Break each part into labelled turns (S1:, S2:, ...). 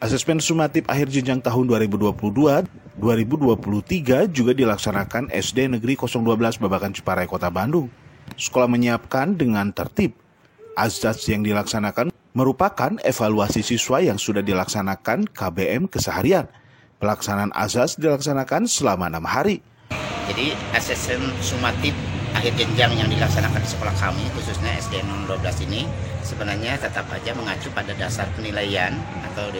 S1: Asesmen sumatif akhir jenjang tahun 2022-2023 juga dilaksanakan SD Negeri 012 Babakan Ciparai, Kota Bandung. Sekolah menyiapkan dengan tertib. Azas yang dilaksanakan merupakan evaluasi siswa yang sudah dilaksanakan KBM keseharian. Pelaksanaan azas dilaksanakan selama 6 hari.
S2: Jadi asesmen sumatif akhir jenjang yang dilaksanakan di sekolah kami, khususnya SD 012 ini, sebenarnya tetap aja mengacu pada dasar penilaian atau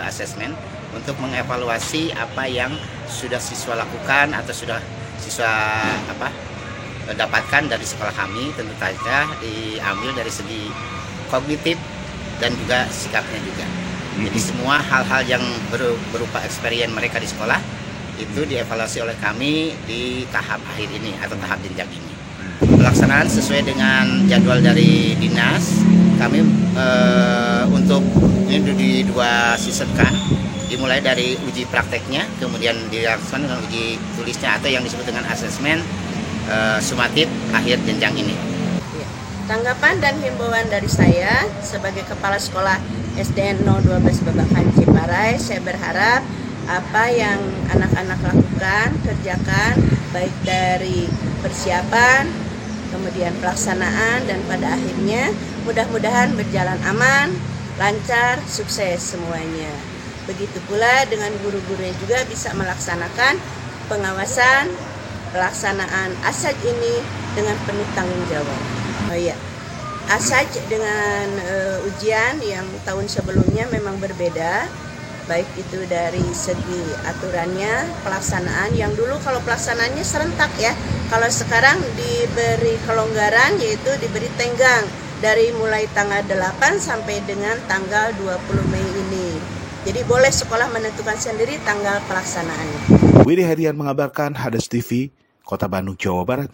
S2: asesmen untuk mengevaluasi apa yang sudah siswa lakukan atau sudah siswa dapatkan dari sekolah kami. Tentu saja diambil dari segi kognitif dan juga sikapnya juga. Jadi semua hal-hal yang berupa experience mereka di sekolah itu dievaluasi oleh kami di tahap akhir ini atau tahap jenjang ini. Pelaksanaan sesuai dengan jadwal dari dinas, kami untuk ini di 2 season kan, dimulai dari uji prakteknya, kemudian dilaksanakan dengan uji tulisnya atau yang disebut dengan asesmen sumatif akhir jenjang ini.
S3: Tanggapan dan himbauan dari saya sebagai Kepala Sekolah SDN 012 Babakan Ciparai, saya berharap apa yang anak-anak lakukan, kerjakan, baik dari persiapan, kemudian pelaksanaan, dan pada akhirnya mudah-mudahan berjalan aman, lancar, sukses semuanya. Begitu pula dengan guru-gurunya juga bisa melaksanakan pengawasan, pelaksanaan ASAJ ini dengan penuh tanggung jawab. Oh iya, ASAJ dengan ujian yang tahun sebelumnya memang berbeda, baik itu dari segi aturannya, pelaksanaan. Yang dulu kalau pelaksanaannya serentak ya, kalau sekarang diberi kelonggaran, yaitu diberi tenggang dari mulai tanggal 8 sampai dengan tanggal 20 Mei ini. Jadi boleh sekolah menentukan sendiri tanggal pelaksanaannya.
S1: Widi Herian mengabarkan, Hades TV, Kota Bandung, Jawa Barat.